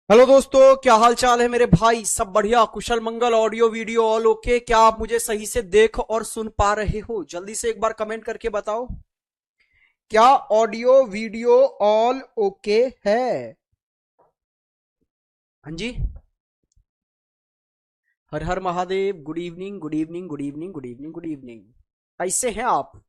Hello दोस्तों, क्या हाल चाल है मेरे भाई। सब बढ़िया, कुशल मंगल, ऑडियो वीडियो ऑल ओके। क्या आप मुझे सही से देख और सुन पा रहे हो? जल्दी से एक बार कमेंट करके बताओ, क्या ऑडियो वीडियो ऑल ओके है? हाँ जी। Har Har Mahadev. Good evening, good evening, good evening, good evening, good evening. कैसे हैं आप?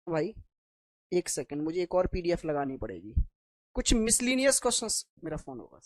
भाई, एक सेकंड, मुझे एक और पीडीएफ लगानी पड़ेगी। कुछ मिसलिनियस क्वेश्चंस। मेरा फोन होगा।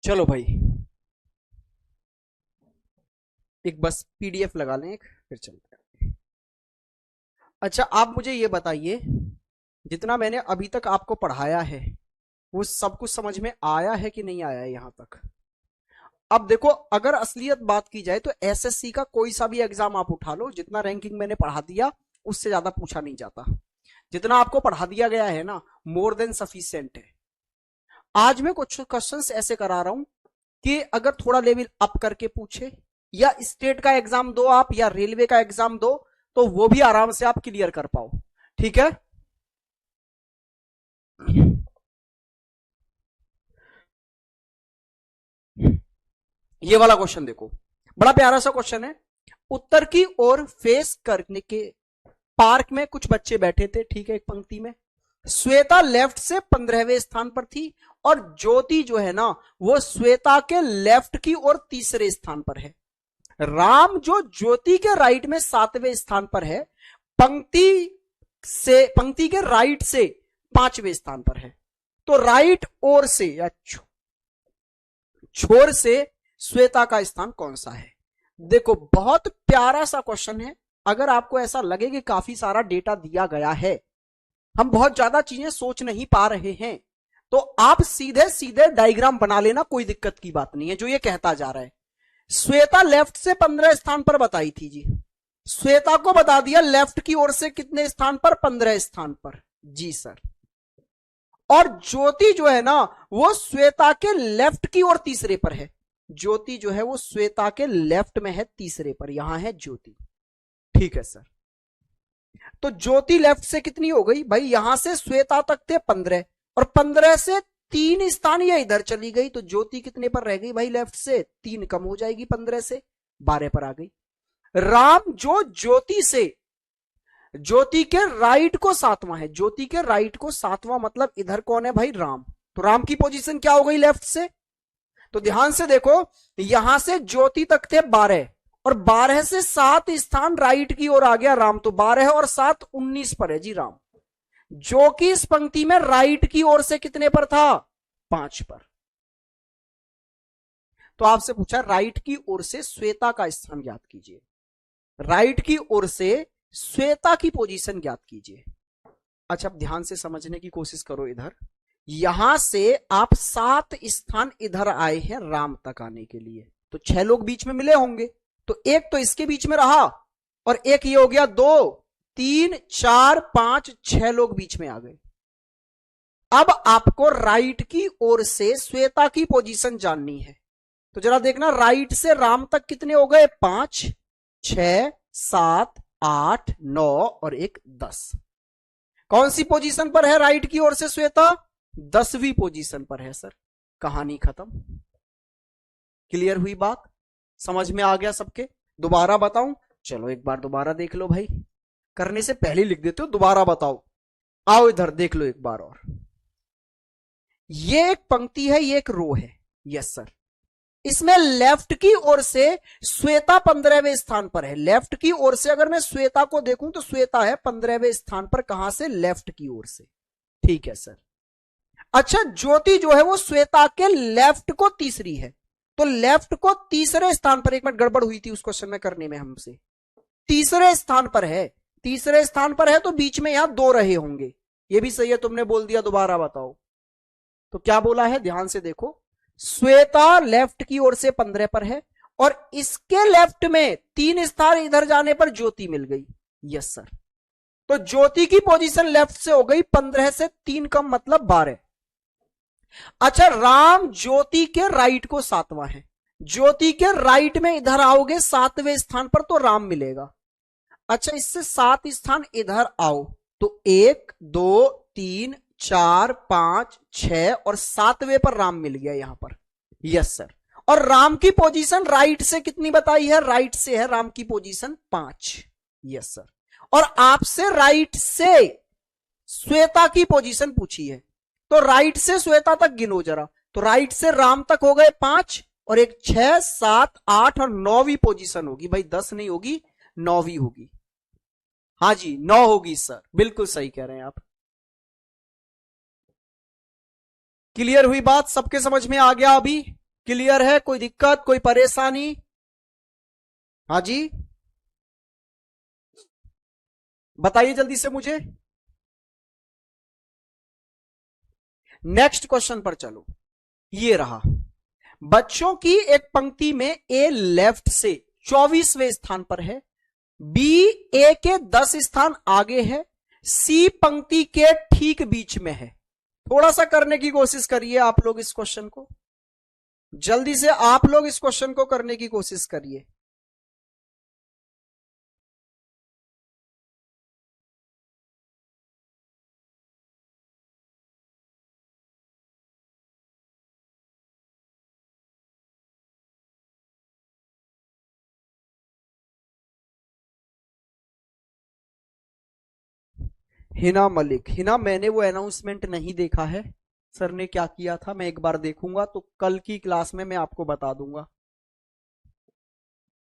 चलो भाई, एक बस पीडीएफ लगा लें एक, फिर चलते हैं। अच्छा, आप मुझे ये बताइए, जितना मैंने अभी तक आपको पढ़ाया है वो सब कुछ समझ में आया है कि नहीं आया है यहां तक? अब देखो, अगर असलियत बात की जाए तो एसएससी का कोई सा भी एग्जाम आप उठा लो, जितना रैंकिंग मैंने पढ़ा दिया उससे ज्यादा पूछा नहीं जाता। जितना आपको पढ़ा दिया गया है ना, मोर देन सफिशियंट है। आज मैं कुछ क्वेश्चंस ऐसे करा रहा हूं कि अगर थोड़ा लेवल अप करके पूछे, या स्टेट का एग्जाम दो आप, या रेलवे का एग्जाम दो, तो वो भी आराम से आप क्लियर कर पाओ। ठीक है। ये वाला क्वेश्चन देखो, बड़ा प्यारा सा क्वेश्चन है। उत्तर की ओर फेस करने के पार्क में कुछ बच्चे बैठे थे, ठीक है, एक पंक्ति में। श्वेता लेफ्ट से 15वें स्थान पर थी, और ज्योति जो है ना, वो श्वेता के लेफ्ट की ओर तीसरे स्थान पर है। राम जो ज्योति के राइट में 7वें स्थान पर है, पंक्ति पंक्ति के राइट से 5वें स्थान पर है। तो राइट ओर से या छोर से श्वेता का स्थान कौन सा है? देखो, बहुत प्यारा सा क्वेश्चन है। अगर आपको ऐसा लगे कि काफी सारा डेटा दिया गया है, हम बहुत ज्यादा चीजें सोच नहीं पा रहे हैं, तो आप सीधे सीधे डायग्राम बना लेना, कोई दिक्कत की बात नहीं है। जो ये कहता जा रहा है, श्वेता लेफ्ट से 15 स्थान पर बताई थी जी। श्वेता को बता दिया लेफ्ट की ओर से कितने स्थान पर, 15 स्थान पर। जी सर। और ज्योति जो है ना वो श्वेता के लेफ्ट की ओर तीसरे पर है। ज्योति जो है वो श्वेता के लेफ्ट में है, तीसरे पर, यहां है ज्योति। ठीक है सर। तो ज्योति लेफ्ट से कितनी हो गई भाई, यहां से श्वेता तक थे 15, और 15 से 3 स्थान ये इधर चली गई, तो ज्योति कितने पर रह गई भाई, लेफ्ट से 3 कम हो जाएगी, 15 से 12 पर आ गई। राम जो ज्योति से, ज्योति के राइट को 7वां है, ज्योति के राइट को 7वां, मतलब इधर कौन है भाई, राम। तो राम की पोजीशन क्या हो गई, लेफ्ट से। तो ध्यान से देखो, यहां से ज्योति तक थे 12, और 12 से 7 स्थान राइट की ओर आ गया राम, तो 12 और 7 19 पर है जी राम, जो कि इस पंक्ति में राइट की ओर से कितने पर था, 5 पर। तो आपसे पूछा राइट की ओर से श्वेता का स्थान ज्ञात कीजिए, राइट की ओर से श्वेता की पोजीशन ज्ञात कीजिए। अच्छा, अब ध्यान से समझने की कोशिश करो। इधर यहां से आप 7 स्थान इधर आए हैं राम तक आने के लिए, तो 6 लोग बीच में मिले होंगे, तो एक तो इसके बीच में रहा, और एक ये हो गया, 2 3 4 5 6 लोग बीच में आ गए। अब आपको राइट की ओर से श्वेता की पोजीशन जाननी है, तो जरा देखना, राइट से राम तक कितने हो गए, 5 6 7 8 9 और एक 10। कौन सी पोजीशन पर है राइट की ओर से श्वेता, 10वीं पोजीशन पर है सर। कहानी खत्म। क्लियर हुई बात, समझ में आ गया सबके। दोबारा बताऊं, चलो एक बार दोबारा देख लो भाई, करने से पहले लिख देते हो, दोबारा बताओ। आओ इधर देख लो एक बार और। ये एक पंक्ति है, ये एक रो है। Yes sir. इसमें लेफ्ट की ओर से श्वेता 15वें स्थान पर है। लेफ्ट की ओर से अगर मैं श्वेता को देखूं तो श्वेता है 15वें स्थान पर, कहां से, लेफ्ट की ओर से। ठीक है सर। अच्छा, ज्योति जो है वो श्वेता के लेफ्ट को तीसरी है, तो लेफ्ट को तीसरे स्थान पर, एक मिनट गड़बड़ हुई थी उस क्वेश्चन में करने में हमसे, तीसरे स्थान पर है, तीसरे स्थान पर है, तो बीच में यहां 2 रहे होंगे। ये भी सही है, तुमने बोल दिया, दोबारा बताओ। तो क्या बोला है, ध्यान से देखो, श्वेता लेफ्ट की ओर से 15 पर है, और इसके लेफ्ट में 3 स्थान इधर जाने पर ज्योति मिल गई। Yes sir. तो ज्योति की पोजीशन लेफ्ट से हो गई 15 से 3 कम, मतलब 12। अच्छा, राम ज्योति के राइट को 7वां है, ज्योति के राइट में इधर आओगे 7वें स्थान पर तो राम मिलेगा। अच्छा, इससे 7 स्थान इधर आओ, तो 1 2 3 4 5 6 और 7वें पर राम मिल गया यहां पर। Yes sir. और राम की पोजीशन राइट से कितनी बताई है, राइट से है राम की पोजीशन 5। Yes sir. और आपसे राइट से श्वेता की पोजीशन पूछी है, तो राइट से श्वेता तक गिनो जरा, तो राइट से राम तक हो गए 5, और एक 6 7 8 और 9वीं पोजीशन होगी भाई, 10 नहीं होगी, 9वीं होगी। हाँ जी, 9 होगी सर, बिल्कुल सही कह रहे हैं आप। क्लियर हुई बात, सबके समझ में आ गया अभी? क्लियर है, कोई दिक्कत, कोई परेशानी? हाँ जी, बताइए जल्दी से मुझे। नेक्स्ट क्वेश्चन पर चलो। ये रहा, बच्चों की एक पंक्ति में ए लेफ्ट से 24वें स्थान पर है, बी ए के 10 स्थान आगे है, सी पंक्ति के ठीक बीच में है। थोड़ा सा करने की कोशिश करिए आप लोग इस क्वेश्चन को, जल्दी से आप लोग इस क्वेश्चन को करने की कोशिश करिए। हिना मलिक, हिना मैंने वो अनाउंसमेंट नहीं देखा है, सर ने क्या किया था, मैं एक बार देखूंगा तो कल की क्लास में मैं आपको बता दूंगा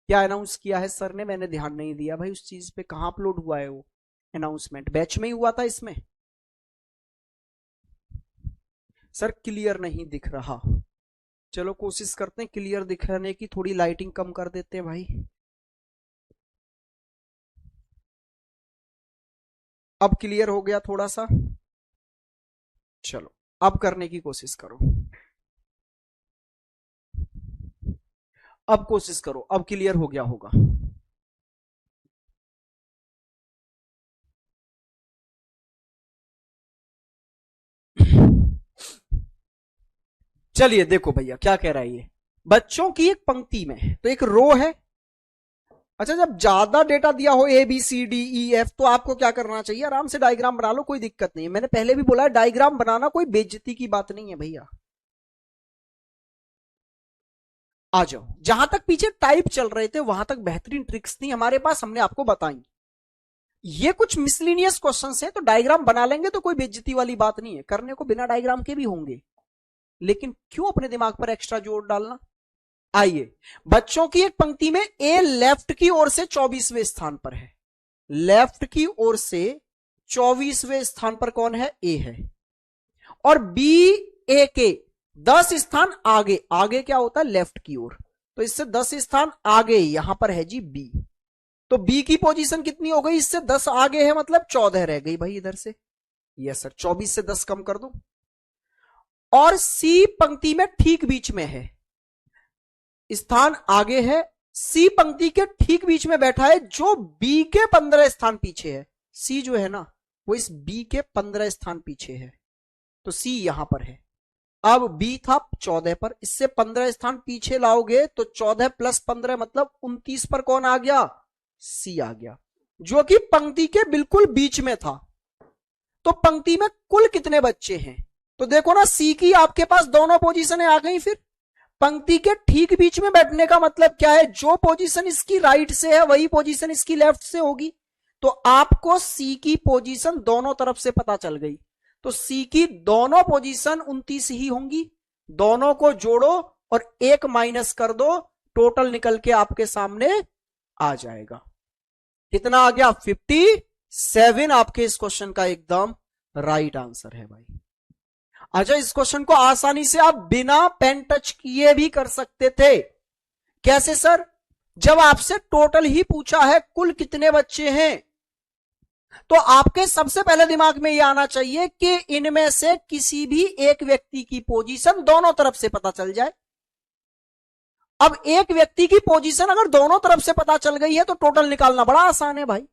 क्या अनाउंस किया है सर ने। मैंने ध्यान नहीं दिया भाई उस चीज पे, कहां अपलोड हुआ है वो अनाउंसमेंट, बैच में ही हुआ था इसमें? सर क्लियर नहीं दिख रहा, चलो कोशिश करते हैं क्लियर दिखाने की, थोड़ी लाइटिंग कम कर देते हैं भाई। अब क्लियर हो गया थोड़ा सा, चलो अब करने की कोशिश करो, अब कोशिश करो, अब क्लियर हो गया होगा। चलिए देखो भैया क्या कह रहा है ये, बच्चों की एक पंक्ति में तो एक रो है। अच्छा, जब ज्यादा डेटा दिया हो A B C D E F, तो आपको क्या करना चाहिए, आराम से डायग्राम बना लो, कोई दिक्कत नहीं है। मैंने पहले भी बोला है डायग्राम बनाना कोई बेइज्जती की बात नहीं है भैया। आ जाओ, जहां तक पीछे टाइप चल रहे थे वहां तक बेहतरीन ट्रिक्स थी हमारे पास, हमने आपको बताई। ये कुछ मिसलिनियस क्वेश्चंस हैं, तो डायग्राम बना लेंगे तो कोई बेइज्जती वाली बात नहीं है, करने को बिना डायग्राम के भी होंगे, लेकिन क्यों अपने दिमाग पर एक्स्ट्रा जोर डालना। आइए, बच्चों की एक पंक्ति में ए लेफ्ट की ओर से 24वें स्थान पर है, लेफ्ट की ओर से 24वें स्थान पर कौन है, ए है। और बी ए के 10 स्थान आगे, आगे क्या होता है, लेफ्ट की ओर, तो इससे 10 स्थान आगे यहां पर है जी बी। तो बी की पोजीशन कितनी हो गई, इससे 10 आगे है, मतलब 14 रह गई भाई इधर से। यस सर, 24 से 10 कम कर दो। और सी पंक्ति में ठीक बीच में है, स्थान आगे है, सी पंक्ति के ठीक बीच में बैठा है, जो बी के 15 स्थान पीछे है। सी जो है ना, वो इस बी के 15 स्थान पीछे है, तो सी यहां पर है। अब बी था 14 पर, इससे 15 स्थान पीछे लाओगे तो 14 प्लस 15 मतलब 29 पर कौन आ गया, सी आ गया, जो कि पंक्ति के बिल्कुल बीच में था। तो पंक्ति में कुल कितने बच्चे हैं, तो देखो ना, सी की आपके पास दोनों पोजीशनें आ गई। फिर पंक्ति के ठीक बीच में बैठने का मतलब क्या है, जो पोजीशन इसकी राइट से है वही पोजीशन इसकी लेफ्ट से होगी। तो आपको सी की पोजीशन दोनों तरफ से पता चल गई, तो सी की दोनों पोजीशन 29 ही होंगी। दोनों को जोड़ो और एक माइनस कर दो, टोटल निकल के आपके सामने आ जाएगा। कितना आ गया, 57 आपके इस क्वेश्चन का एकदम राइट आंसर है भाई। अच्छा, इस क्वेश्चन को आसानी से आप बिना पेन टच किए भी कर सकते थे। कैसे सर, जब आपसे टोटल ही पूछा है कुल कितने बच्चे हैं, तो आपके सबसे पहले दिमाग में यह आना चाहिए कि इनमें से किसी भी एक व्यक्ति की पोजीशन दोनों तरफ से पता चल जाए। अब एक व्यक्ति की पोजीशन अगर दोनों तरफ से पता चल गई है तो टोटल निकालना बड़ा आसान है भाई।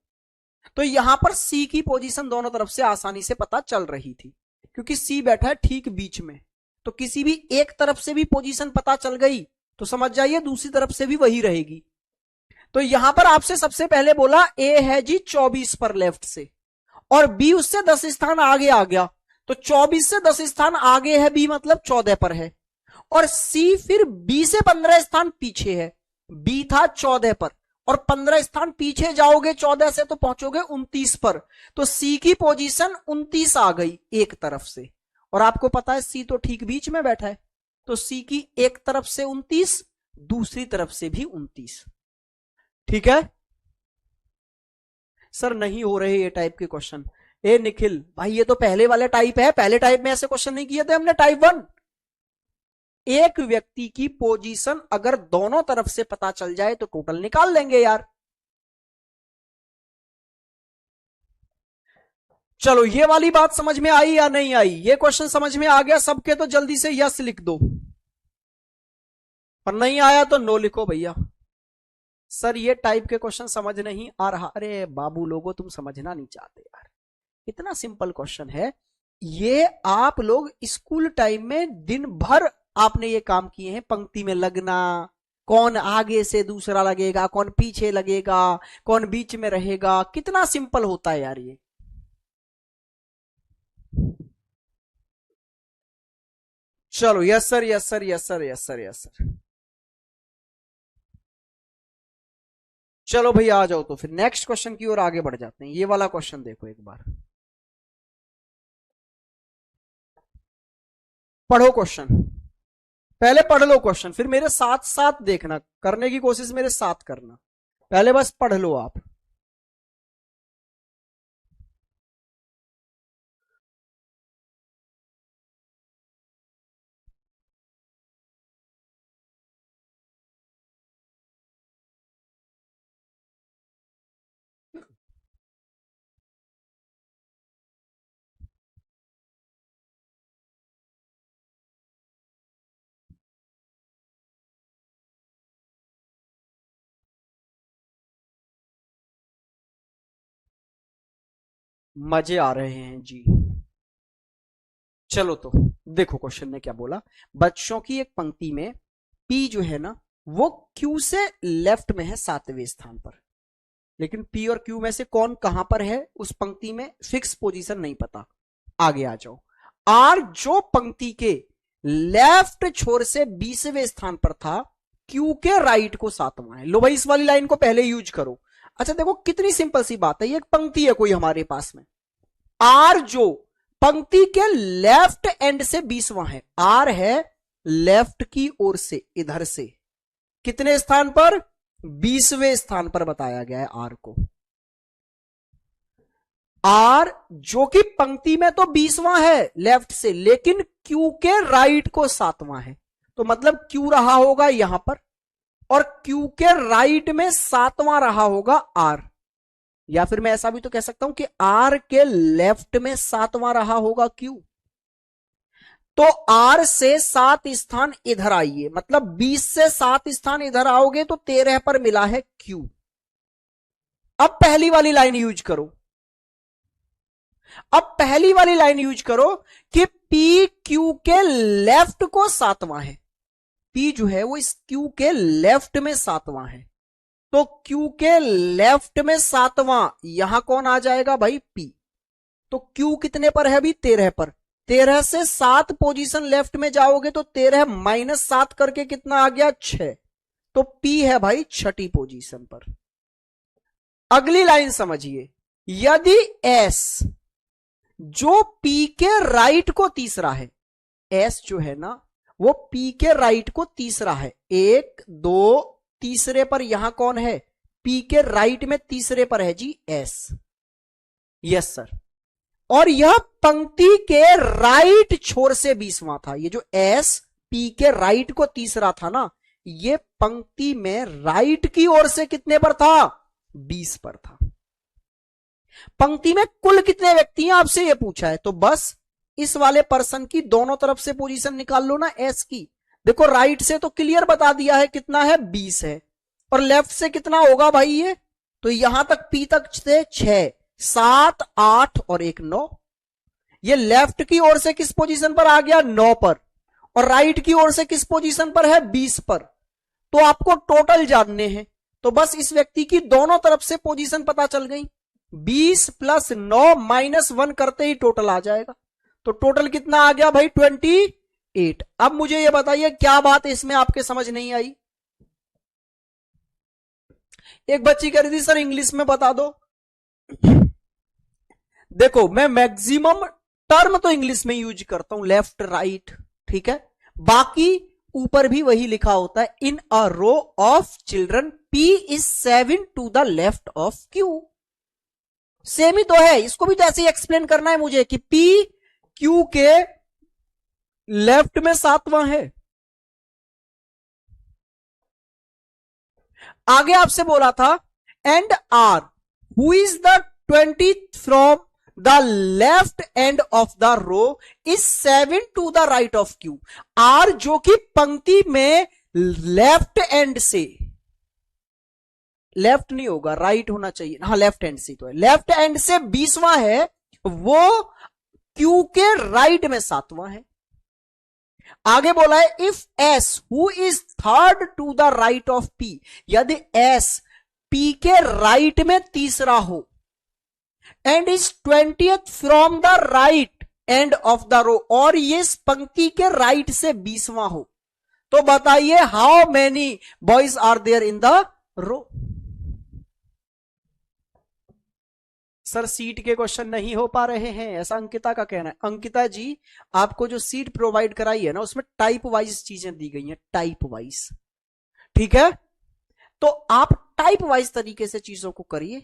तो यहां पर सी की पोजीशन दोनों तरफ से आसानी से पता चल रही थी, क्योंकि सी बैठा है ठीक बीच में, तो किसी भी एक तरफ से भी पोजीशन पता चल गई तो समझ जाइए दूसरी तरफ से भी वही रहेगी। तो यहां पर आपसे सबसे पहले बोला ए है जी 24 पर लेफ्ट से, और बी उससे 10 स्थान आगे आ गया, तो 24 से 10 स्थान आगे है बी, मतलब 14 पर है। और सी फिर बी से 15 स्थान पीछे है, बी था 14 पर, और 15 स्थान पीछे जाओगे 14 से तो पहुंचोगे 29 पर, तो सी की पोजीशन 29 आ गई एक तरफ से। और आपको पता है सी तो ठीक बीच में बैठा है, तो सी की एक तरफ से 29, दूसरी तरफ से भी 29। ठीक है सर, नहीं हो रहे ये टाइप के क्वेश्चन। ए निखिल भाई, ये तो पहले वाले टाइप है, पहले टाइप में ऐसे क्वेश्चन नहीं किए थे हमने, टाइप 1। एक व्यक्ति की पोजीशन अगर दोनों तरफ से पता चल जाए तो टोटल निकाल लेंगे यार। चलो, ये वाली बात समझ में आई या नहीं आई, ये क्वेश्चन समझ में आ गया सबके, तो जल्दी से यस लिख दो, और नहीं आया तो नो लिखो भैया। सर ये टाइप के क्वेश्चन समझ नहीं आ रहा, अरे बाबू लोगों तुम समझना नहीं चाहते यार, इतना सिंपल क्वेश्चन है ये। आप लोग स्कूल टाइम में दिन भर आपने ये काम किए हैं, पंक्ति में लगना, कौन आगे से दूसरा लगेगा, कौन पीछे लगेगा, कौन बीच में रहेगा, कितना सिंपल होता है यार ये। चलो yes sir, yes sir, yes sir, yes sir, yes sir. चलो भैया आ जाओ, तो फिर नेक्स्ट क्वेश्चन की ओर आगे बढ़ जाते हैं। ये वाला क्वेश्चन देखो एक बार, पढ़ो क्वेश्चन, पहले पढ़ लो क्वेश्चन, फिर मेरे साथ साथ देखना, करने की कोशिश मेरे साथ करना, पहले बस पढ़ लो आप। मजे आ रहे हैं जी। चलो तो देखो क्वेश्चन ने क्या बोला। बच्चों की एक पंक्ति में P जो है ना वो Q से लेफ्ट में है 7वें स्थान पर, लेकिन P और Q में से कौन कहां पर है उस पंक्ति में फिक्स पोजीशन नहीं पता। आगे आ जाओ। R जो पंक्ति के लेफ्ट छोर से 20वें स्थान पर था, Q के राइट को 7वां है। लो भाई इस वाली लाइन को पहले यूज करो। अच्छा देखो कितनी सिंपल सी बात है, ये एक पंक्ति है कोई हमारे पास में, R जो पंक्ति के लेफ्ट एंड से 20वां है, R है लेफ्ट की ओर से, इधर से कितने स्थान पर, 20वें स्थान पर बताया गया है R को। R जो कि पंक्ति में तो 20वां है लेफ्ट से, लेकिन Q के राइट को 7वां है, तो मतलब Q रहा होगा यहां पर और Q के राइट में 7वां रहा होगा R, या फिर मैं ऐसा भी तो कह सकता हूं कि R के लेफ्ट में 7वां रहा होगा Q। तो R से 7 स्थान इधर आइए, मतलब 20 से 7 स्थान इधर आओगे तो 13 पर मिला है Q। अब पहली वाली लाइन यूज करो, अब पहली वाली लाइन यूज करो कि P Q के लेफ्ट को 7वां है, P जो है वो इस Q के लेफ्ट में 7वां है, तो Q के लेफ्ट में 7वां यहां कौन आ जाएगा भाई P। तो Q कितने पर है अभी, 13 पर, 13 से 7 पोजीशन लेफ्ट में जाओगे तो 13 माइनस 7 करके कितना आ गया 6, तो P है भाई 6ठी पोजीशन पर। अगली लाइन समझिए, यदि S जो P के राइट को तीसरा है, S जो है ना वो P के राइट को तीसरा है, 1 2 तीसरे पर यहां कौन है, P के राइट में तीसरे पर है जी S, यस सर, और यह पंक्ति के राइट छोर से 20वां था। ये जो S P के राइट को तीसरा था ना, ये पंक्ति में राइट की ओर से कितने पर था, 20 पर था। पंक्ति में कुल कितने व्यक्ति हैं आपसे ये पूछा है, तो बस इस वाले पर्सन की दोनों तरफ से पोजीशन निकाल लो ना S की। देखो राइट से तो क्लियर बता दिया है कितना है, 20 है, और लेफ्ट से कितना होगा भाई ये, तो यहां तक P तक से 6 7 8 और 1 9, ये लेफ्ट की ओर से किस पोजीशन पर आ गया, 9 पर, और राइट की ओर से किस पोजीशन पर है, 20 पर। तो आपको टोटल जानने हैं, तो बस इस व्यक्ति की दोनों तरफ से पोजीशन पता चल गई, 20 प्लस 9 माइनस 1 करते ही टोटल आ जाएगा, तो टोटल कितना आ गया भाई 28। अब मुझे यह बताइए क्या बात इसमें आपके समझ नहीं आई। एक बच्ची कह रही थी सर इंग्लिश में बता दो। देखो मैं मैक्सिमम टर्म तो इंग्लिश में यूज करता हूं, लेफ्ट राइट, ठीक है, बाकी ऊपर भी वही लिखा होता है, in a row of children P is 7 to the left of Q। Same ही तो है, इसको भी तो ऐसे ही एक्सप्लेन करना है मुझे कि P Q के लेफ्ट में 7वां है। आगे आपसे बोला था and R who is the 20th from the left end of the row is 7 to the right of Q। R जो कि पंक्ति में लेफ्ट एंड से, लेफ्ट नहीं होगा राइट होना चाहिए, हाँ लेफ्ट हैंड से तो है, लेफ्ट हैंड से 20वां है, वो Q के राइट में 7वां है। आगे बोला है if S who is third to the right of P, यदि S P के राइट में तीसरा हो and is 20th from the right end of the row, और ये इस पंक्ति के राइट से 20वां हो, तो बताइए how many boys are there in the row. Sir seat के क्वेश्चन नहीं हो पा रहे हैं, ऐसा अंकिता का कहना है। अंकिता जी आपको जो सीट प्रोवाइड कराई है ना उसमें टाइप वाइज चीजें दी गई हैं, टाइप वाइज, ठीक है, तो आप टाइप वाइज तरीके से चीजों को करिए।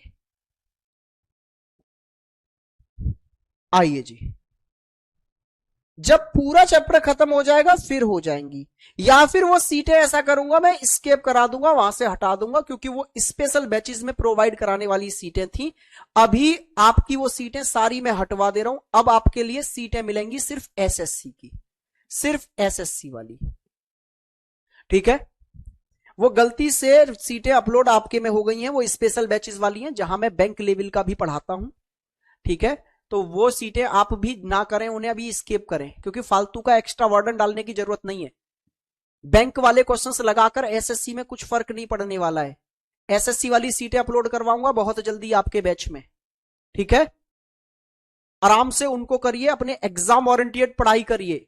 आइए जी, जब पूरा चैप्टर खत्म हो जाएगा फिर हो जाएंगी, या फिर वो सीटें ऐसा करूंगा मैं स्केप करा दूंगा, वहां से हटा दूंगा, क्योंकि वो स्पेशल बैचेस में प्रोवाइड कराने वाली सीटें थी। अभी आपकी वो सीटें सारी मैं हटवा दे रहा हूं, अब आपके लिए सीटें मिलेंगी सिर्फ एसएससी की, सिर्फ एसएससी वाली, ठीक है। वो गलती से सीटें अपलोड आपके में हो गई हैं, वो स्पेशल बैचेस वाली हैं जहां मैं बैंक लेवल का भी पढ़ाता हूं, ठीक है। तो वो सीटें आप भी ना करें, उन्हें अभी स्किप करें, क्योंकि फालतू का एक्स्ट्रा वर्डन डालने की जरूरत नहीं है। बैंक वाले क्वेश्चंस लगाकर एसएससी में कुछ फर्क नहीं पड़ने वाला है। एसएससी वाली सीटें अपलोड करवाऊंगा बहुत जल्दी आपके बैच में, ठीक है। आराम से उनको करिए, अपने एग्जाम ओरिएंटेड पढ़ाई करिए।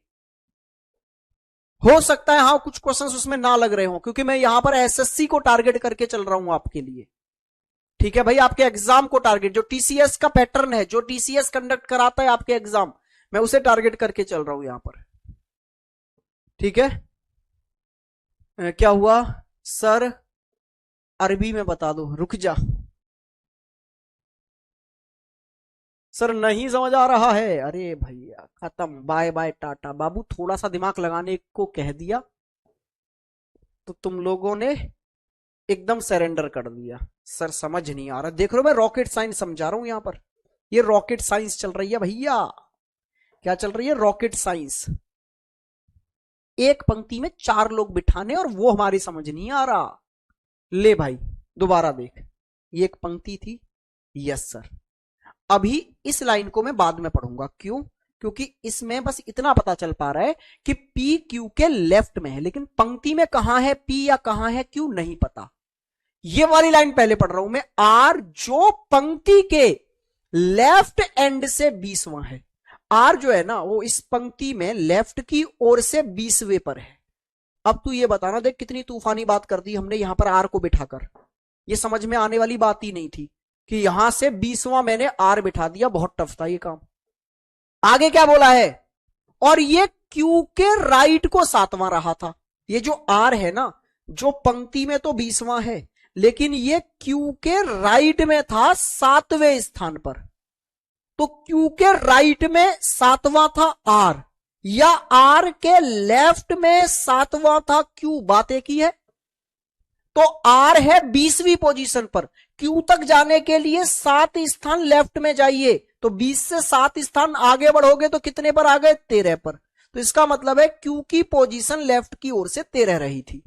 हो सकता है हाँ कुछ क्वेश्चंस उसमें ना लग रहे हो, क्योंकि मैं यहां पर एसएससी को टारगेट करके चल रहा हूं आपके लिए, ठीक है भाई। आपके एग्जाम को टारगेट, जो टीसीएस का पैटर्न है, जो टीसीएस कंडक्ट कराता है आपके एग्जाम, मैं उसे टारगेट करके चल रहा हूं यहां पर, ठीक है। क्या हुआ सर, अरबी में बता दो, रुक जा सर, नहीं समझ आ रहा है। अरे भैया खत्म, बाय बाय टाटा बाबू, थोड़ा सा दिमाग लगाने को कह दिया तो तुम लोगों ने एकदम सरेंडर कर दिया। सर समझ नहीं आ रहा, देख रहे हो मैं रॉकेट साइंस समझा रहा हूं यहां पर, ये रॉकेट साइंस चल रही है भैया। क्या चल रही है? Rocket science. एक पंक्ति में चार लोग बिठाने और वो हमारी समझ नहीं आ रहा। ले भाई दोबारा देख, ये एक पंक्ति थी, यस सर। अभी इस लाइन को मैं बाद में पढ़ूंगा, क्यों? क्योंकि इसमें बस इतना पता चल पा रहा है कि पी क्यू के लेफ्ट में है, लेकिन पंक्ति में कहां है पी या कहां है क्यू नहीं पता। ये वाली लाइन पहले पढ़ रहा हूं मैं, आर जो पंक्ति के लेफ्ट एंड से 20वां है। आर जो है ना वो इस पंक्ति में लेफ्ट की ओर से 20वें पर है। अब तू ये बताना, देख कितनी तूफानी बात कर दी हमने यहां पर आर को बिठाकर, ये समझ में आने वाली बात ही नहीं थी कि यहां से 20वां मैंने आर बिठा दिया, बहुत टफ था ये काम। आगे क्या बोला है? और ये क्यू के राइट को 7वां रहा था। ये जो आर है ना, जो पंक्ति में तो 20वां है, लेकिन ये क्यू के राइट में था 7वें स्थान पर। तो क्यू के राइट में 7वां था आर, या आर के लेफ्ट में 7वां था क्यू, बातें की है। तो आर है 20वीं पोजीशन पर, क्यू तक जाने के लिए 7 स्थान लेफ्ट में जाइए, तो 20 से 7 स्थान आगे बढ़ोगे तो कितने पर आ गए? 13 पर। तो इसका मतलब है क्यू की पोजीशन लेफ्ट की ओर से 13 रही थी।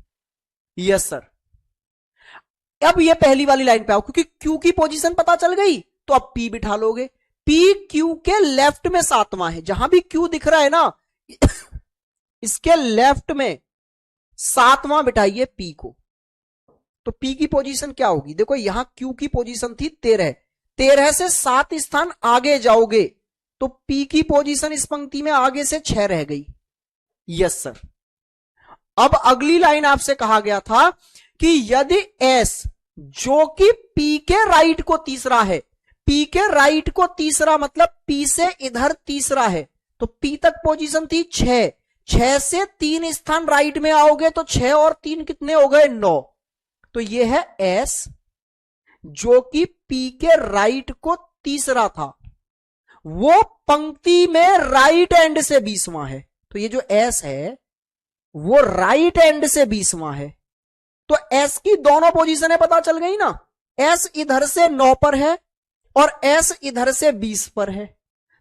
Yes sir. अब ये पहली वाली लाइन पे आओ, क्योंकि क्यू की पोजीशन पता चल गई तो अब पी बिठा लोगे। पी क्यू के लेफ्ट में 7वां है, जहां भी क्यू दिख रहा है ना इसके लेफ्ट में 7वां बिठाइए पी को। तो पी की पोजीशन क्या होगी? देखो यहां क्यू की पोजीशन थी 13, 13 से 7 स्थान आगे जाओगे तो पी की पोजीशन इस पंक्ति में आगे से 6 रह गई। Yes sir. अब अगली लाइन आपसे कहा गया था कि यदि एस जो कि पी के राइट को तीसरा है, पी के राइट को तीसरा मतलब पी से इधर तीसरा है, तो पी तक पोजीशन थी 6, 6 से 3 स्थान राइट में आओगे तो 6 और 3 कितने हो गए? 9। तो ये है एस जो कि पी के राइट को तीसरा था, वो पंक्ति में राइट एंड से 20वां है। तो ये जो एस है वो राइट एंड से 20वां है। तो एस की दोनों पोजीशनें पता चल गई ना, एस इधर से 9 पर है और एस इधर से 20 पर है।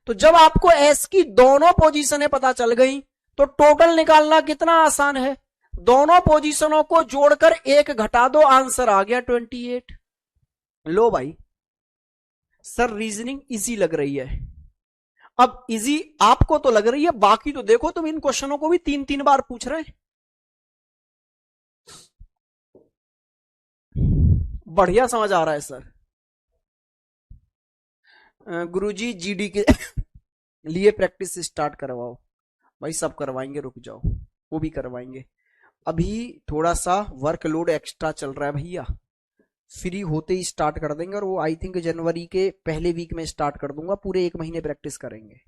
तो जब आपको एस की दोनों पोजीशनें पता चल गई तो टोटल निकालना कितना आसान है, दोनों पोजीशनों को जोड़कर एक घटा दो, आंसर आ गया 28। लो भाई सर रीजनिंग इजी लग रही है। अब इजी आपको तो लग रही है, बाकी तो देखो तुम इन क्वेश्चनों को भी 3-3 बार पूछ रहे हैं। बढ़िया समझ आ रहा है सर। गुरुजी जीडी के लिए प्रैक्टिस स्टार्ट करवाओ। भाई सब करवाएंगे, रुक जाओ, वो भी करवाएंगे। अभी थोड़ा सा वर्कलोड एक्स्ट्रा चल रहा है भैया, फ्री होते ही स्टार्ट कर देंगे, और वो आई थिंक जनवरी के पहले वीक में स्टार्ट कर दूंगा, पूरे 1 महीने प्रैक्टिस करेंगे।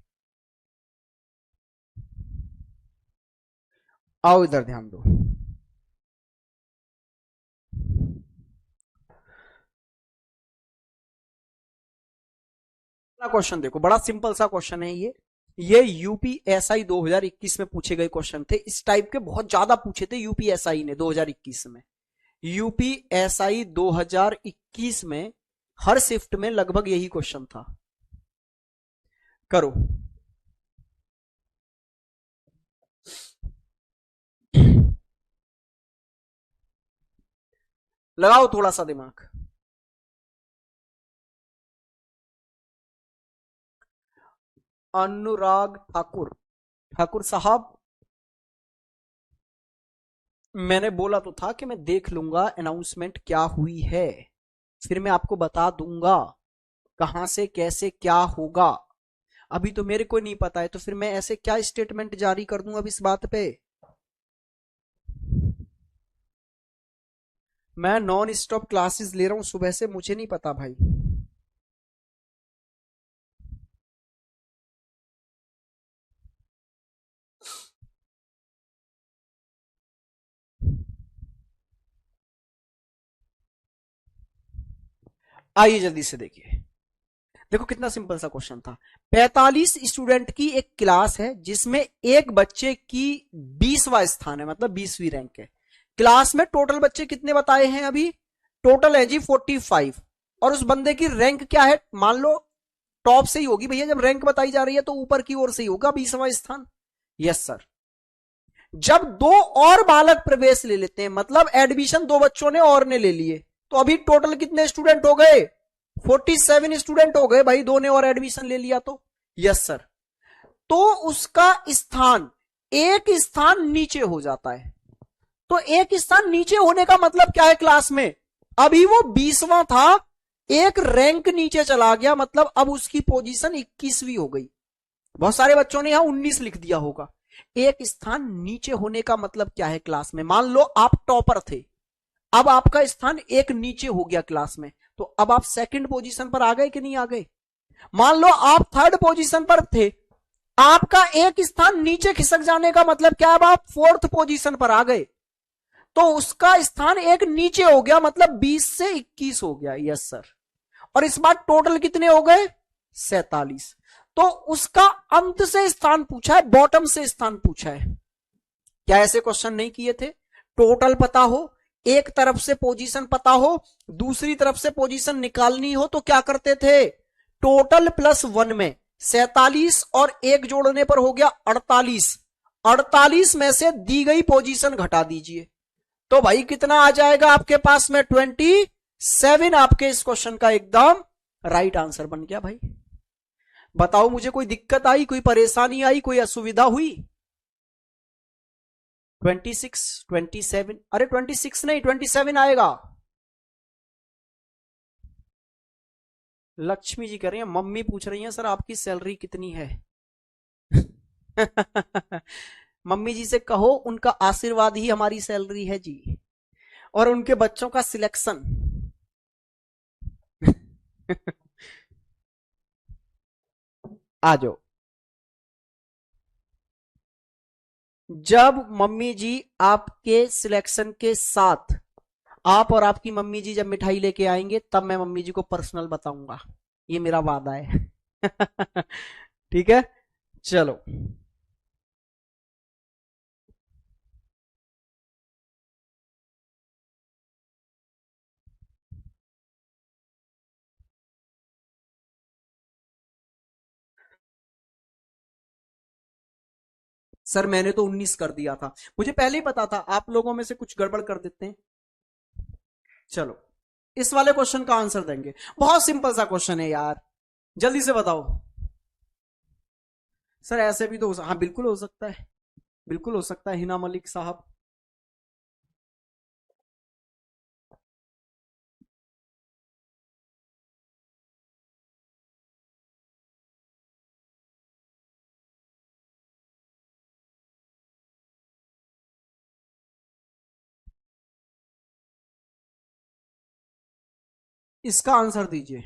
आओ इधर ध्यान दो। क्वेश्चन देखो, बड़ा सिंपल सा क्वेश्चन है ये यूपीएसआई 2021 में पूछे गए क्वेश्चन थे। इस टाइप के बहुत ज्यादा पूछे थे यूपीएसआई ने 2021 में। यूपीएसआई 2021 में हर शिफ्ट में लगभग यही क्वेश्चन था। करो। लगाओ थोड़ा सा दिमाग। अनुराग ठाकुर। ठाकुर साहब, मैंने बोला तो था कि मैं देख लूंगा अनाउंसमेंट क्या हुई है, फिर मैं आपको बता दूंगा कहां से कैसे क्या होगा। अभी तो मेरे को नहीं पता है, तो फिर मैं ऐसे क्या स्टेटमेंट जारी कर दूं अब इस बात पे। मैं नॉन स्टॉप क्लासेस ले रहा हूं सुबह से, मुझे नहीं पता भाई। आइए जल्दी से देखिए। देखो कितना सिंपल सा क्वेश्चन था। 45 स्टूडेंट की एक क्लास है जिसमें एक बच्चे की 20वां स्थान है, मतलब 20वीं रैंक है। क्लास में टोटल बच्चे कितने बताए हैं अभी? टोटल है जी 45। और उस बंदे की रैंक क्या है? मान लो टॉप से ही होगी भैया, जब रैंक बताई जा रही है तो ऊपर की ओर से ही होगा 20वां स्थान। Yes sir. जब दो और बालक प्रवेश ले लेते हैं, मतलब एडमिशन दो बच्चों ने और ने ले लिए, तो अभी टोटल कितने स्टूडेंट हो गए? 47 स्टूडेंट हो गए भाई, दो ने और एडमिशन ले लिया तो। Yes sir. तो उसका स्थान एक स्थान नीचे हो जाता है। तो एक स्थान नीचे होने का मतलब क्या है क्लास में? अभी वो 20वां था, एक रैंक नीचे चला गया, मतलब अब उसकी पोजीशन 21वीं हो गई। बहुत सारे बच्चों ने यहां 19 लिख दिया होगा। एक स्थान नीचे होने का मतलब क्या है क्लास में? मान लो आप टॉपर थे, अब आपका स्थान एक नीचे हो गया क्लास में, तो अब आप सेकंड पोजीशन पर आ गए कि नहीं आ गए? मान लो आप थर्ड पोजीशन पर थे, आपका एक स्थान नीचे खिसक जाने का मतलब क्या? अब आप फोर्थ पोजीशन पर आ गए, तो उसका स्थान एक नीचे हो गया, मतलब 20 से 21 हो गया। Yes sir. और इस बार टोटल कितने हो गए? 47। तो उसका अंत से स्थान पूछा है, बॉटम से स्थान पूछा है। क्या ऐसे क्वेश्चन नहीं किए थे? टोटल पता हो, एक तरफ से पोजीशन पता हो, दूसरी तरफ से पोजीशन निकालनी हो, तो क्या करते थे? टोटल प्लस वन में 47 और एक जोड़ने पर हो गया 48। 48 में से दी गई पोजीशन घटा दीजिए, तो भाई कितना आ जाएगा आपके पास में? 27। आपके इस क्वेश्चन का एकदम राइट आंसर बन गया भाई। बताओ मुझे, कोई दिक्कत आई, कोई परेशानी आई, कोई असुविधा हुई? 26, 27, अरे 26 नहीं 27 आएगा। लक्ष्मी जी कह रही है, मम्मी पूछ रही है सर आपकी सैलरी कितनी है? मम्मी जी से कहो उनका आशीर्वाद ही हमारी सैलरी है जी, और उनके बच्चों का सिलेक्शन। आ जाओ। जब मम्मी जी आपके सिलेक्शन के साथ, आप और आपकी मम्मी जी जब मिठाई लेके आएंगे, तब मैं मम्मी जी को पर्सनल बताऊंगा, ये मेरा वादा है। ठीक है, चलो। सर मैंने तो 19 कर दिया था, मुझे पहले ही पता था आप लोगों में से कुछ गड़बड़ कर देते हैं। चलो, इस वाले क्वेश्चन का आंसर देंगे। बहुत सिंपल सा क्वेश्चन है यार, जल्दी से बताओ। सर ऐसे भी तो हाँ बिल्कुल हो सकता है, बिल्कुल हो सकता है हिना मलिक साहब। इसका आंसर दीजिए।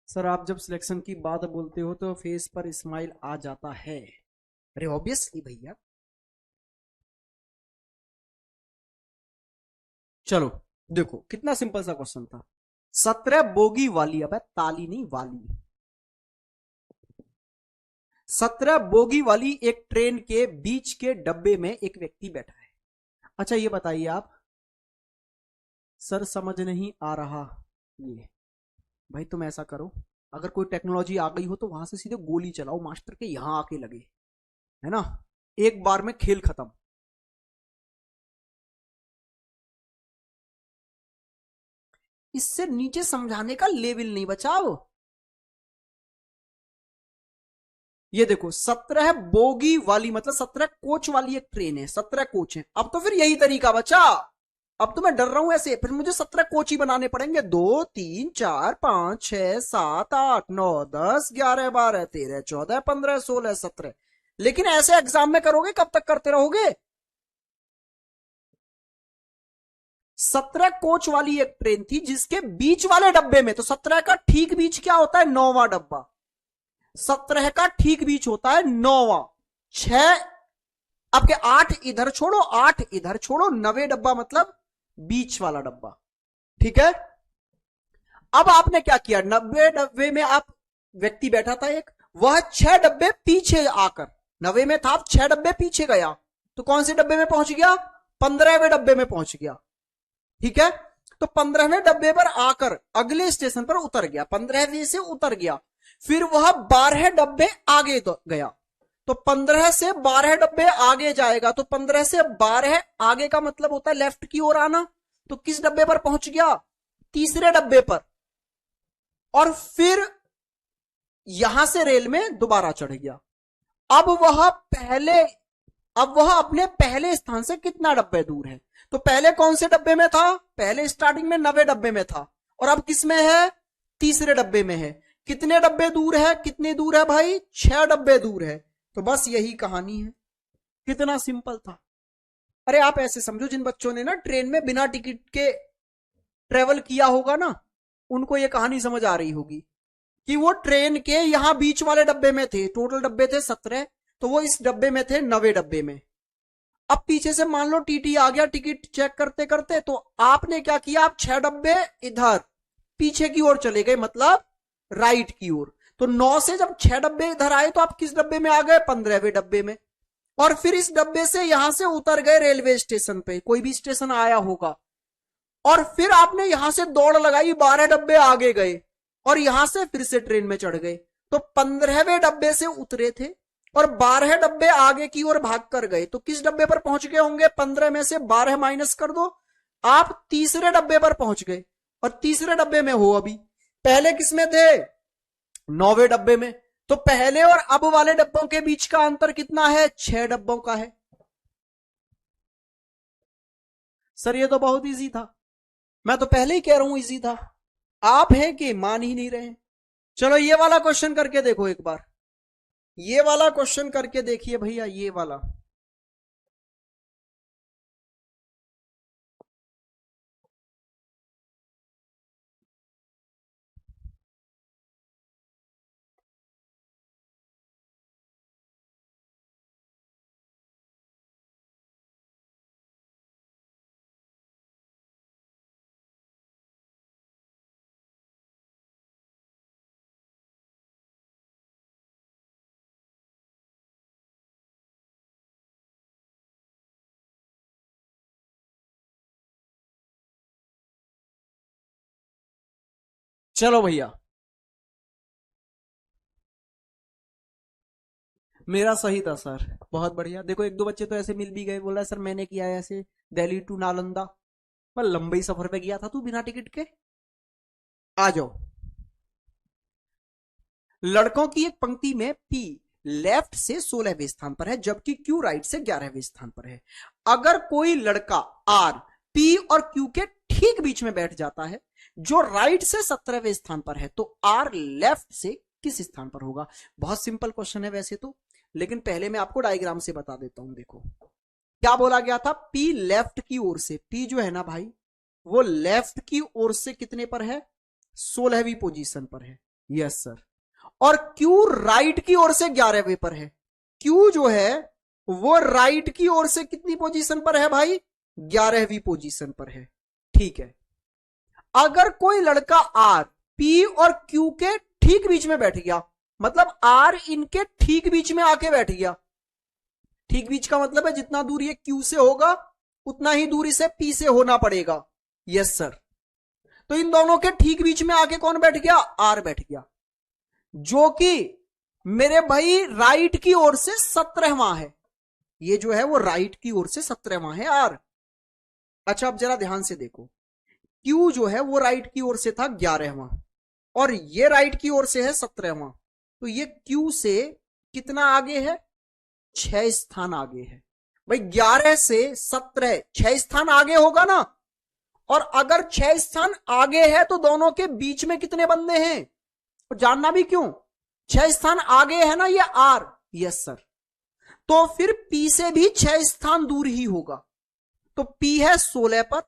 सर आप जब सिलेक्शन की बात बोलते हो तो फेस पर स्माइल आ जाता है। अरे ऑब्वियसली भैया। चलो देखो कितना सिंपल सा क्वेश्चन था। 17 बोगी वाली, अब ताली नहीं वाली, 17 बोगी वाली एक ट्रेन के बीच के डब्बे में एक व्यक्ति बैठा है। अच्छा ये बताइए आप, सर समझ नहीं आ रहा ये। भाई तुम ऐसा करो, अगर कोई टेक्नोलॉजी आ गई हो तो वहां से सीधे गोली चलाओ मास्टर के यहां आके लगे, है ना, एक बार में खेल खत्म। इससे नीचे समझाने का लेवल नहीं बचा अब। ये देखो 17 बोगी वाली मतलब 17 कोच वाली एक ट्रेन है, 17 कोच है। अब तो फिर यही तरीका बचा, अब तो मैं डर रहा हूं ऐसे, फिर मुझे 17 कोच ही बनाने पड़ेंगे। 2 3 4 5 6 7 8 9 10 11 12 13 14 15 16 17। लेकिन ऐसे एग्जाम में करोगे कब तक करते रहोगे? 17 कोच वाली एक ट्रेन थी जिसके बीच वाले डब्बे में, तो 17 का ठीक बीच क्या होता है? 9वां डब्बा। 17 का ठीक बीच होता है 9वां। 6 आपके 8 इधर छोड़ो, 8 इधर छोड़ो, 9वें डब्बा मतलब बीच वाला डब्बा। ठीक है, अब आपने क्या किया, 90 डब्बे में आप व्यक्ति बैठा था एक, वह 6 डब्बे पीछे आकर, 90 में था, 6 डब्बे पीछे गया तो कौन से डब्बे में पहुंच गया? 15वें डब्बे में पहुंच गया। ठीक है, तो 15वें डब्बे पर आकर अगले स्टेशन पर उतर गया, 15वें से उतर गया, फिर वह 12 डब्बे आगे गया, तो 15 से 12 डब्बे आगे जाएगा, तो 15 से 12 आगे का मतलब होता है लेफ्ट की ओर आना। तो किस डब्बे पर पहुंच गया? तीसरे डब्बे पर। और फिर यहां से रेल में दोबारा चढ़ गया। अब वह अपने पहले स्थान से कितना डब्बे दूर है? तो पहले कौन से डब्बे में था? पहले स्टार्टिंग में 90 डब्बे में था, और अब किस में है? तीसरे डब्बे में है। कितने डब्बे दूर है? कितने दूर है भाई? 6 डब्बे दूर है। तो बस यही कहानी है, कितना सिंपल था। अरे आप ऐसे समझो, जिन बच्चों ने ना ट्रेन में बिना टिकट के ट्रेवल किया होगा ना, उनको ये कहानी समझ आ रही होगी कि वो ट्रेन के यहां बीच वाले डब्बे में थे, टोटल डब्बे थे 17, तो वो इस डब्बे में थे 90 डब्बे में। अब पीछे से मान लो टीटी आ गया टिकट चेक करते करते, तो आपने क्या किया, आप 6 डब्बे इधर पीछे की ओर चले गए, मतलब राइट की ओर। तो 9 से जब 6 डब्बे इधर आए तो आप किस डब्बे में आ गए? 15वें डब्बे में। और फिर इस डब्बे से यहां से उतर गए रेलवे स्टेशन पे, कोई भी स्टेशन आया होगा, और फिर आपने यहां से दौड़ लगाई, 12 डब्बे आगे गए, और यहां से फिर से ट्रेन में चढ़ गए। तो 15वें डब्बे से उतरे थे और 12 डब्बे आगे की ओर भाग कर गए, तो किस डब्बे पर पहुंच गए होंगे? 15 में से 12 माइनस कर दो, आप तीसरे डब्बे पर पहुंच गए, और तीसरे डब्बे में हो अभी। पहले किस में थे? 9वें डब्बे में। तो पहले और अब वाले डब्बों के बीच का अंतर कितना है? 6 डब्बों का है। सर ये तो बहुत इजी था, मैं तो पहले ही कह रहा हूं इजी था, आप हैं कि मान ही नहीं रहे। चलो ये वाला क्वेश्चन करके देखो एक बार, ये वाला क्वेश्चन करके देखिए भैया, ये वाला। चलो भैया, मेरा सही था सर, बहुत बढ़िया। देखो एक दो बच्चे तो ऐसे मिल भी गए, बोला सर मैंने किया है ऐसे, दिल्ली टू नालंदा, पर लंबे सफर पे गया था तू बिना टिकट के। आ जाओ। लड़कों की एक पंक्ति में पी लेफ्ट से 16वें स्थान पर है, जबकि क्यू राइट से 11वें स्थान पर है। अगर कोई लड़का आर पी और क्यू के ठीक बीच में बैठ जाता है, जो राइट से 17वें स्थान पर है, तो आर लेफ्ट से किस स्थान पर होगा? बहुत सिंपल क्वेश्चन है वैसे तो, लेकिन पहले मैं आपको डायग्राम से बता देता हूं। देखो क्या बोला गया था, पी लेफ्ट की ओर से, पी जो है ना भाई, वो लेफ्ट की ओर से कितने पर है? 16वीं पोजीशन पर है। Yes sir. और क्यू राइट की ओर से 11वें पर है। क्यू जो है वो राइट की ओर से कितनी पोजीशन पर है भाई? 11वीं पोजीशन पर है। ठीक है, अगर कोई लड़का आर पी और क्यू के ठीक बीच में बैठ गया, मतलब आर इनके ठीक बीच में आके बैठ गया, ठीक बीच का मतलब है जितना दूर ये क्यू से होगा उतना ही दूरी से पी से होना पड़ेगा। Yes sir. तो इन दोनों के ठीक बीच में आके कौन बैठ गया? आर बैठ गया, जो कि मेरे भाई राइट की ओर से 17वां है। ये जो है वो राइट की ओर से 17वां है आर। अच्छा अब जरा ध्यान से देखो, क्यू जो है वो राइट की ओर से था 11वां और ये राइट की ओर से है 17वां, तो ये क्यू से कितना आगे है? 6 स्थान आगे है। भाई 11 से 17 6 स्थान आगे होगा ना, और अगर 6 स्थान आगे है तो दोनों के बीच में कितने बंदे हैं? तो जानना भी क्यों, 6 स्थान आगे है ना ये आर। Yes sir. तो फिर पी से भी 6 स्थान दूर ही होगा, तो पी है 16 पर,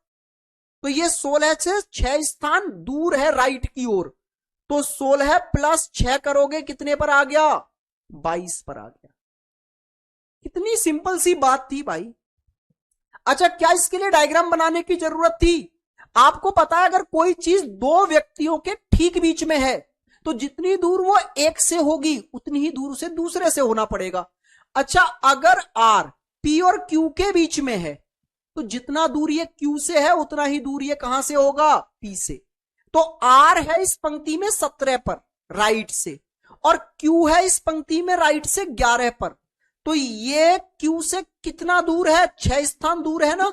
तो ये 16 से 6 स्थान दूर है राइट की ओर, तो 16 प्लस 6 करोगे कितने पर आ गया? 22 पर आ गया। कितनी सिंपल सी बात थी भाई। अच्छा क्या इसके लिए डायग्राम बनाने की जरूरत थी? आपको पता है अगर कोई चीज दो व्यक्तियों के ठीक बीच में है तो जितनी दूर वो एक से होगी उतनी ही दूर से दूसरे से होना पड़ेगा। अच्छा अगर आर पी और क्यू के बीच में है तो जितना दूर ये क्यू से है उतना ही दूर ये कहां से होगा? पी से। तो आर है इस पंक्ति में 17 पर राइट से, और क्यू है इस पंक्ति में राइट से 11 पर, तो ये क्यू से कितना दूर है? 6 स्थान दूर है ना।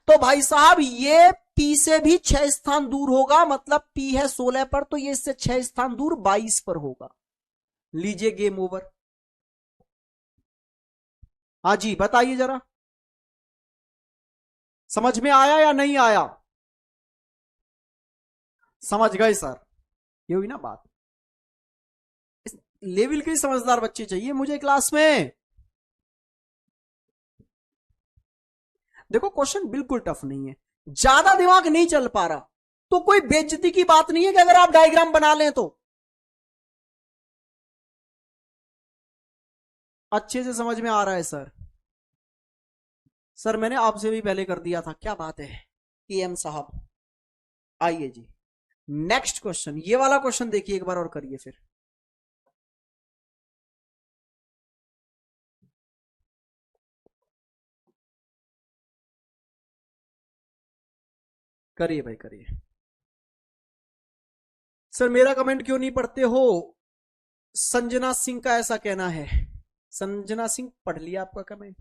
तो भाई साहब ये पी से भी 6 स्थान दूर होगा, मतलब पी है 16 पर तो ये इससे 6 स्थान दूर 22 पर होगा। लीजिए गेम ओवर। हाँ जी बताइए जरा, समझ में आया या नहीं आया? समझ गए सर, ये हुई ना बात। इस लेवल के समझदार बच्चे चाहिए मुझे क्लास में। देखो क्वेश्चन बिल्कुल टफ नहीं है, ज्यादा दिमाग नहीं चल पा रहा तो कोई बेइज्जती की बात नहीं है कि अगर आप डायग्राम बना लें तो। अच्छे से समझ में आ रहा है सर? सर मैंने आपसे भी पहले कर दिया था, क्या बात है एम साहब। आइए जी नेक्स्ट क्वेश्चन, ये वाला क्वेश्चन देखिए एक बार और करिए फिर। करिए भाई करिए। सर मेरा कमेंट क्यों नहीं पढ़ते हो? संजना सिंह का ऐसा कहना है। संजना सिंह पढ़ लिया आपका कमेंट।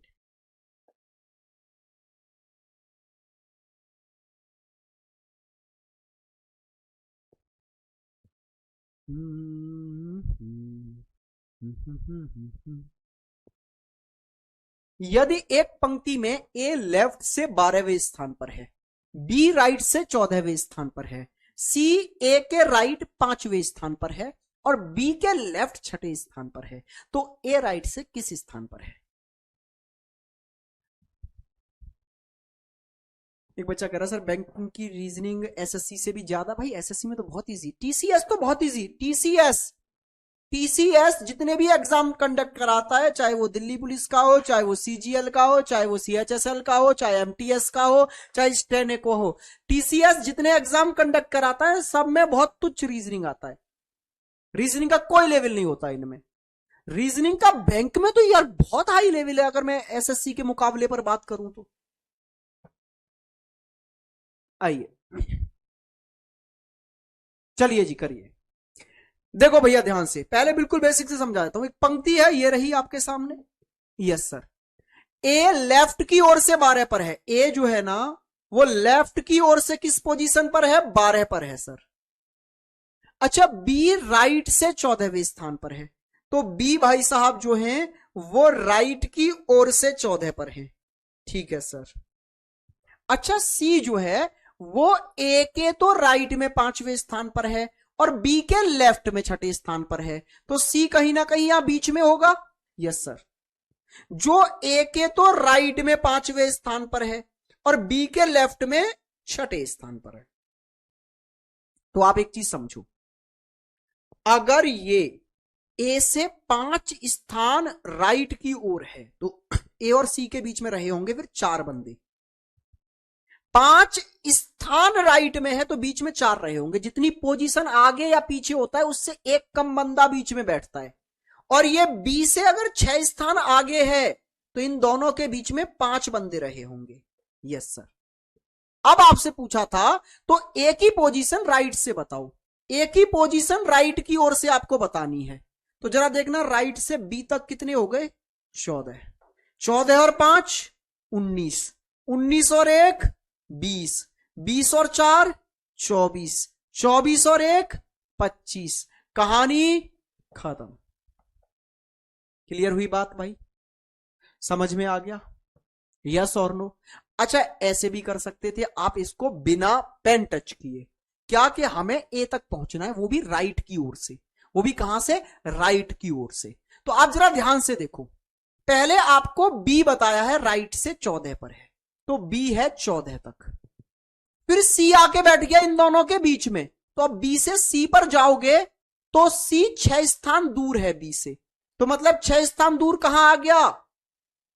यदि एक पंक्ति में ए लेफ्ट से 12वें स्थान पर है, बी राइट से 14वें स्थान पर है, सी ए के राइट 5वें स्थान पर है और बी के लेफ्ट 6ठे स्थान पर है, तो ए राइट से किस स्थान पर है? एक बच्चा कह रहा सर बैंकिंग की रीजनिंग एसएससी से भी ज्यादा। भाई एसएससी में तो बहुत इजी, टीसीएस तो बहुत इजी। टीसीएस टीसीएस जितने भी एग्जाम कंडक्ट कराता है, चाहे वो दिल्ली पुलिस का हो, चाहे वो सीजीएल का हो, चाहे वो सीएचएसएल का हो, चाहे एमटीएस का हो, चाहे स्टेनेको हो, टीसीएस जितने एग्जाम कंडक्ट कराता है सब में बहुत तुच्छ रीजनिंग आता है। रीजनिंग का कोई लेवल नहीं होता इनमें। रीजनिंग का बैंक में तो यार बहुत हाई लेवल है अगर मैं एसएससी के मुकाबले पर बात करूं तो। आइए चलिए जी करिए। देखो भैया ध्यान से, पहले बिल्कुल बेसिक से समझा देता हूं। एक पंक्ति है ये रही आपके सामने। Yes sir. ए लेफ्ट की ओर से 12 पर है, ए जो है ना वो लेफ्ट की ओर से किस पोजीशन पर है? 12 पर है सर। अच्छा बी राइट से 14वें स्थान पर है, तो बी भाई साहब जो है वो राइट की ओर से 14 पर है। ठीक है सर। अच्छा सी जो है वो ए के तो राइट में 5वें स्थान पर है और बी के लेफ्ट में 6ठे स्थान पर है, तो सी कहीं ना कहीं यहां बीच में होगा। Yes sir. जो ए के तो राइट में 5वें स्थान पर है और बी के लेफ्ट में 6ठे स्थान पर है, तो आप एक चीज समझो, अगर ये ए से 5 स्थान राइट की ओर है तो ए और सी के बीच में रहे होंगे फिर 4 बंदे। 5 स्थान राइट में है तो बीच में 4 रहे होंगे। जितनी पोजीशन आगे या पीछे होता है उससे एक कम बंदा बीच में बैठता है। और ये बी से अगर 6 स्थान आगे है तो इन दोनों के बीच में 5 बंदे रहे होंगे। Yes sir. अब आपसे पूछा था तो एक ही पोजीशन राइट से बताओ। एक ही पोजीशन राइट की ओर से आपको बतानी है। तो जरा देखना, राइट से बी तक कितने हो गए? 14। 14 और 5 19। 19 और 1 20। 20 और 4 24। 24 और 1 25। कहानी खत्म। क्लियर हुई बात भाई? समझ में आ गया? यस और नो? अच्छा, ऐसे भी कर सकते थे आप इसको बिना पेन टच किए। क्या कि हमें ए तक पहुंचना है, वो भी राइट की ओर से। वो भी कहां से? राइट की ओर से। तो आप जरा ध्यान से देखो, पहले आपको बी बताया है राइट से 14 पर है, तो बी है 14 तक। फिर सी आके बैठ गया इन दोनों के बीच में, तो अब बी से सी पर जाओगे तो सी 6 स्थान दूर है बी से, तो मतलब 6 स्थान दूर कहां आ गया?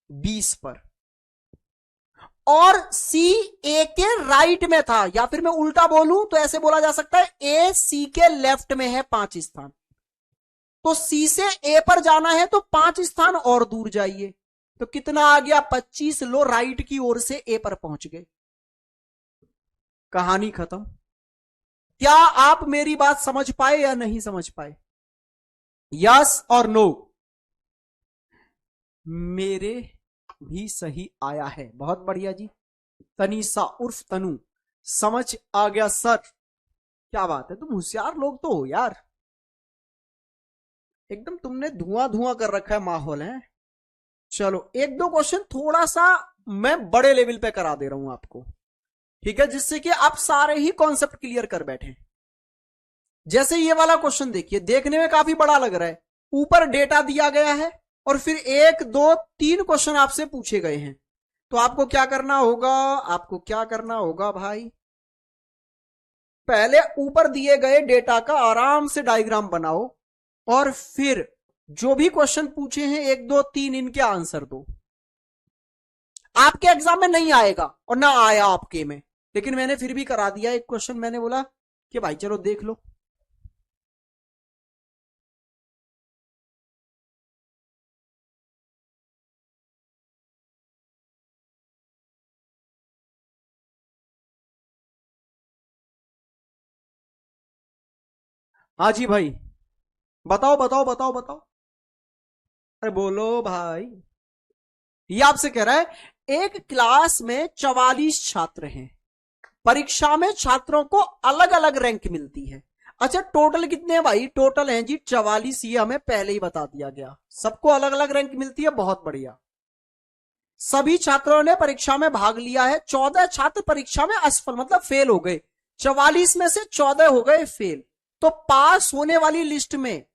20 पर। और सी ए के राइट में था, या फिर मैं उल्टा बोलूं तो ऐसे बोला जा सकता है ए सी के लेफ्ट में है 5 स्थान। तो सी से ए पर जाना है तो 5 स्थान और दूर जाइए, तो कितना आ गया? 25। लो, राइट की ओर से ए पर पहुंच गए। कहानी खत्म। क्या आप मेरी बात समझ पाए या नहीं समझ पाए? यस और नो? मेरे भी सही आया है, बहुत बढ़िया जी। तनीषा उर्फ तनु, समझ आ गया सर। क्या बात है, तुम होशियार लोग तो हो यार, एकदम तुमने धुआं धुआं कर रखा है माहौल है। चलो, एक दो क्वेश्चन थोड़ा सा मैं बड़े लेवल पे करा दे रहा हूं आपको, ठीक है, जिससे कि आप सारे ही कॉन्सेप्ट क्लियर कर बैठे। जैसे ये वाला क्वेश्चन देखिए, देखने में काफी बड़ा लग रहा है। ऊपर डेटा दिया गया है और फिर 1 2 3 क्वेश्चन आपसे पूछे गए हैं। तो आपको क्या करना होगा? आपको क्या करना होगा भाई? पहले ऊपर दिए गए डेटा का आराम से डायग्राम बनाओ और फिर जो भी क्वेश्चन पूछे हैं 1 2 3 इनके आंसर दो। आपके एग्जाम में नहीं आएगा और ना आया आपके में, लेकिन मैंने फिर भी करा दिया एक क्वेश्चन। मैंने बोला कि भाई चलो देख लो। हाँ जी भाई, बताओ बताओ बताओ बताओ। अरे बोलो भाई। ये आपसे कह रहा है एक क्लास में 44 छात्र हैं, परीक्षा में छात्रों को अलग अलग रैंक मिलती है। अच्छा, टोटल कितने हैं भाई? टोटल हैं जी 44। ये हमें पहले ही बता दिया गया, सबको अलग अलग रैंक मिलती है। बहुत बढ़िया। सभी छात्रों ने परीक्षा में भाग लिया है। 14 छात्र परीक्षा में असफल मतलब फेल हो गए। 44 में से 14 हो गए फेल। तो पास होने वाली लिस्ट में,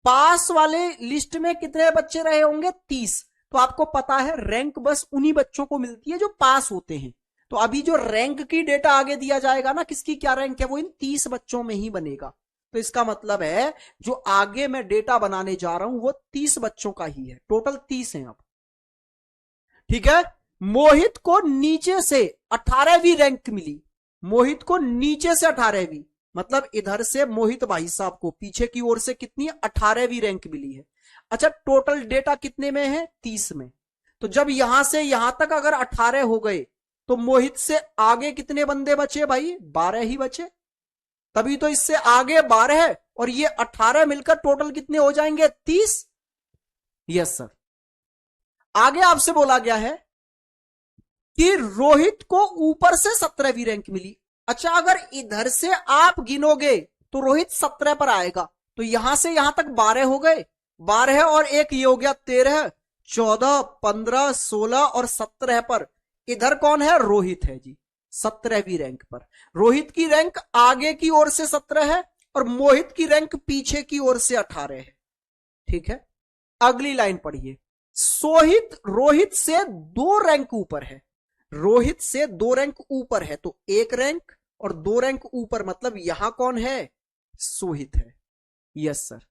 पास वाले लिस्ट में कितने बच्चे रहे होंगे? 30। तो आपको पता है रैंक बस उन्हीं बच्चों को मिलती है जो पास होते हैं। तो अभी जो रैंक की डेटा आगे दिया जाएगा ना, किसकी क्या रैंक है, वो इन 30 बच्चों में ही बनेगा। तो इसका मतलब है जो आगे मैं डेटा बनाने जा रहा हूं वो 30 बच्चों का ही है। टोटल 30 है अब, ठीक है। मोहित को नीचे से 18वीं रैंक मिली। मोहित को नीचे से 18वीं, मतलब इधर से मोहित भाई साहब को पीछे की ओर से कितनी? 18वीं रैंक मिली है। अच्छा, टोटल डेटा कितने में है? 30 में। तो जब यहां से यहां तक अगर 18 हो गए तो मोहित से आगे कितने बंदे बचे भाई? 12 ही बचे। तभी तो इससे आगे 12 है और ये 18 मिलकर टोटल कितने हो जाएंगे? 30। Yes sir. आगे आपसे बोला गया है कि रोहित को ऊपर से 17वीं रैंक मिली। अच्छा, अगर इधर से आप गिनोगे तो रोहित 17 पर आएगा। तो यहां से यहां तक 12 हो गए। 12 और एक ये हो गया 13, 14, 15, 16 और 17 पर इधर कौन है? रोहित है जी, 17वीं रैंक पर। रोहित की रैंक आगे की ओर से 17 है और मोहित की रैंक पीछे की ओर से 18 है, ठीक है। अगली लाइन पढ़िए। सोहित रोहित से 2 रैंक ऊपर है। रोहित से 2 रैंक ऊपर है, तो 1 रैंक और 2 रैंक ऊपर, मतलब यहां कौन है? सोहित है। Yes sir.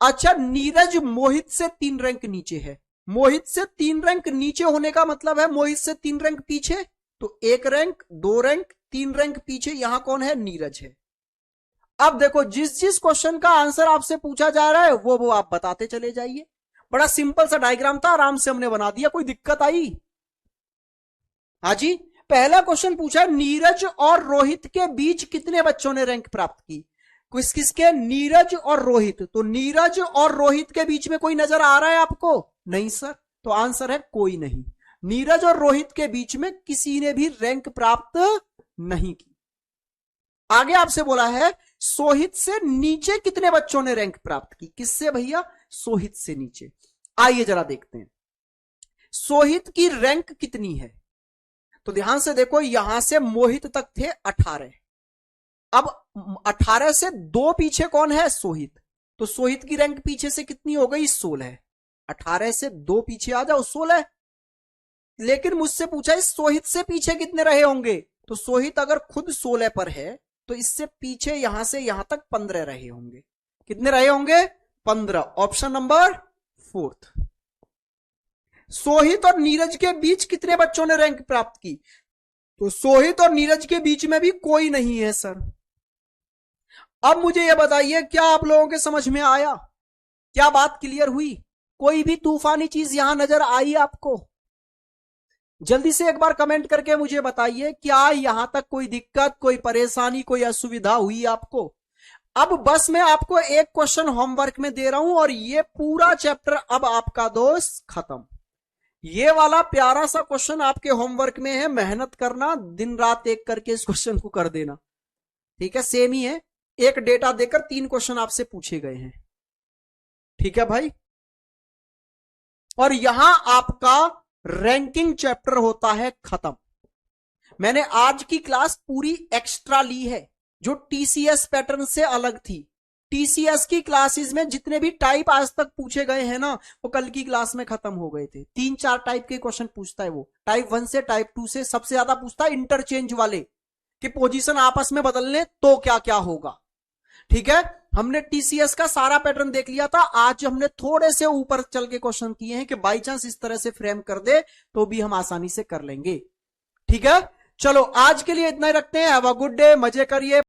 अच्छा, नीरज मोहित से 3 रैंक नीचे है। मोहित से 3 रैंक नीचे होने का मतलब है मोहित से 3 रैंक पीछे, तो 1 रैंक, 2 रैंक, 3 रैंक पीछे यहां कौन है? नीरज है। अब देखो जिस जिस क्वेश्चन का आंसर आपसे पूछा जा रहा है वो आप बताते चले जाइए। बड़ा सिंपल सा डायग्राम था, आराम से हमने बना दिया। कोई दिक्कत आई? हाँ जी। पहला क्वेश्चन पूछा नीरज और रोहित के बीच कितने बच्चों ने रैंक प्राप्त की। किस किसके? नीरज और रोहित। तो नीरज और रोहित के बीच में कोई नजर आ रहा है आपको? नहीं सर। तो आंसर है कोई नहीं। नीरज और रोहित के बीच में किसी ने भी रैंक प्राप्त नहीं की। आगे आपसे बोला है सोहित से नीचे कितने बच्चों ने रैंक प्राप्त की। किससे भैया? सोहित से नीचे। आइए जरा देखते हैं सोहित की रैंक कितनी है। तो ध्यान से देखो, यहां से मोहित तक थे 18। अब 18 से 2 पीछे कौन है? सोहित। तो सोहित की रैंक पीछे से कितनी हो गई? 16। 18 से 2 पीछे आ जाओ, 16। लेकिन मुझसे पूछा है सोहित से पीछे कितने रहे होंगे। तो सोहित अगर खुद 16 पर है तो इससे पीछे यहां से यहां तक 15 रहे होंगे। कितने रहे होंगे? 15। Option number 4। सोहित और नीरज के बीच कितने बच्चों ने रैंक प्राप्त की। तो सोहित और नीरज के बीच में भी कोई नहीं है सर। अब मुझे यह बताइए, क्या आप लोगों के समझ में आया? क्या बात क्लियर हुई? कोई भी तूफानी चीज यहां नजर आई आपको? जल्दी से एक बार कमेंट करके मुझे बताइए, क्या यहां तक कोई दिक्कत, कोई परेशानी, कोई असुविधा हुई आपको? अब बस मैं आपको एक क्वेश्चन होमवर्क में दे रहा हूं और ये पूरा चैप्टर अब आपका दोस्त खत्म। ये वाला प्यारा सा क्वेश्चन आपके होमवर्क में है, मेहनत करना, दिन रात एक करके इस क्वेश्चन को कर देना। ठीक है, सेम ही है। एक डेटा देकर 3 क्वेश्चन आपसे पूछे गए हैं। ठीक है भाई। और यहां आपका रैंकिंग चैप्टर होता है खत्म। मैंने आज की क्लास पूरी एक्स्ट्रा ली है जो टीसीएस पैटर्न से अलग थी। टीसीएस की क्लासेस में जितने भी टाइप आज तक पूछे गए हैं ना, वो कल की क्लास में खत्म हो गए थे। 3-4 टाइप के क्वेश्चन पूछता है वो, टाइप 1 से टाइप 2 से। सबसे ज्यादा पूछता है इंटरचेंज वाले कि पोजीशन आपस में बदलने तो क्या क्या होगा। ठीक है, हमने टीसीएस का सारा पैटर्न देख लिया था। आज हमने थोड़े से ऊपर चल के क्वेश्चन किए हैं कि बाई चांस इस तरह से फ्रेम कर दे तो भी हम आसानी से कर लेंगे। ठीक है, चलो आज के लिए इतना ही रखते हैं। हैव अ गुड डे, मजे करिए।